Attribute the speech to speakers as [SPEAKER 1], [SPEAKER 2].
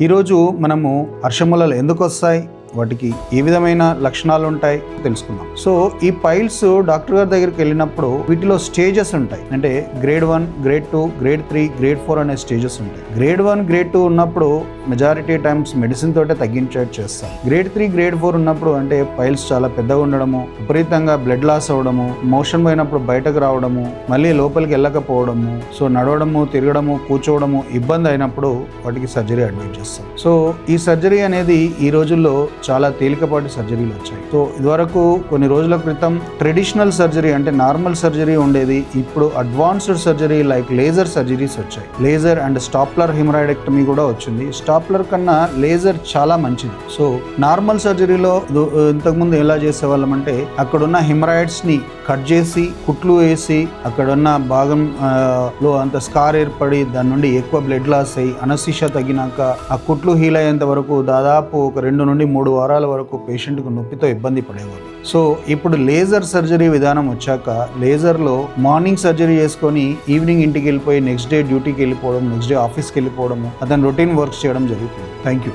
[SPEAKER 1] ఈరోజు మనము హర్షములలు ఎందుకు వస్తాయి, వాటికి ఏ విధమైన లక్షణాలు ఉంటాయి తెలుసుకుందాం. సో ఈ పైల్స్ డాక్టర్ గారి దగ్గరికి వెళ్ళినప్పుడు వీటిలో స్టేజెస్ ఉంటాయి. అంటే గ్రేడ్ 1, గ్రేడ్ 2, గ్రేడ్ 3, గ్రేడ్ 4 అనే స్టేజెస్ ఉంటాయి. గ్రేడ్ 1, గ్రేడ్ 2 ఉన్నప్పుడు మెజారిటీ టైమ్స్ మెడిసిన్ తోటే తగ్గించేట్ చేస్తాం. గ్రేడ్ 3, గ్రేడ్ 4 ఉన్నప్పుడు అంటే పైల్స్ చాలా పెద్దగా ఉండడము, విపరీతంగా బ్లడ్ లాస్ అవ్వడము, మోషన్ పోయినప్పుడు బయటకు రావడము, మళ్ళీ లోపలికి వెళ్ళకపోవడము, సో నడవడము, తిరగడము, కూర్చోవడము ఇబ్బంది అయినప్పుడు వాటికి సర్జరీ అడ్వైజ్ చేస్తాం. సో ఈ సర్జరీ అనేది ఈ రోజుల్లో చాలా తేలికపాటి సర్జరీలు వచ్చాయి. సో ఇదివరకు కొన్ని రోజుల క్రితం ట్రెడిషనల్ సర్జరీ అంటే నార్మల్ సర్జరీ ఉండేది. ఇప్పుడు advanced surgery like laser surgeries వచ్చాయి. లేజర్ అండ్ స్టాప్లర్ హిమరాయిడెక్టమీ కూడా వచ్చింది. స్టాప్లర్ కన్నా లేజర్ చాలా మంచిది. సో నార్మల్ సర్జరీలో ఇంతకుముందు ఎలా చేసేవాళ్ళం అంటే అక్కడున్న హిమరాయిడ్స్ ని కట్ చేసి కుట్లు వేసి అక్కడున్న భాగం లో అంత స్కార్ ఏర్పడి దాని నుండి ఎక్కువ బ్లడ్ లాస్ అయ్యి అనస్థీషియా తగ్గినాక ఆ కుట్లు హీల్ అయ్యేంత వరకు దాదాపు ఒక 2 నుండి 3 వారాల వరకు పేషెంట్కు నొప్పితో ఇబ్బంది పడేవాళ్ళు. సో ఇప్పుడు లేజర్ సర్జరీ విధానం వచ్చాక లేజర్లో మార్నింగ్ సర్జరీ చేసుకొని ఈవినింగ్ ఇంటికి వెళ్ళిపోయి నెక్స్ట్ డే డ్యూటీకి వెళ్ళిపోవడం, నెక్స్ట్ డే ఆఫీస్కి వెళ్ళిపోవడము, అతను రొటీన్ వర్క్స్ చేయడం జరుగుతుంది. Thank you.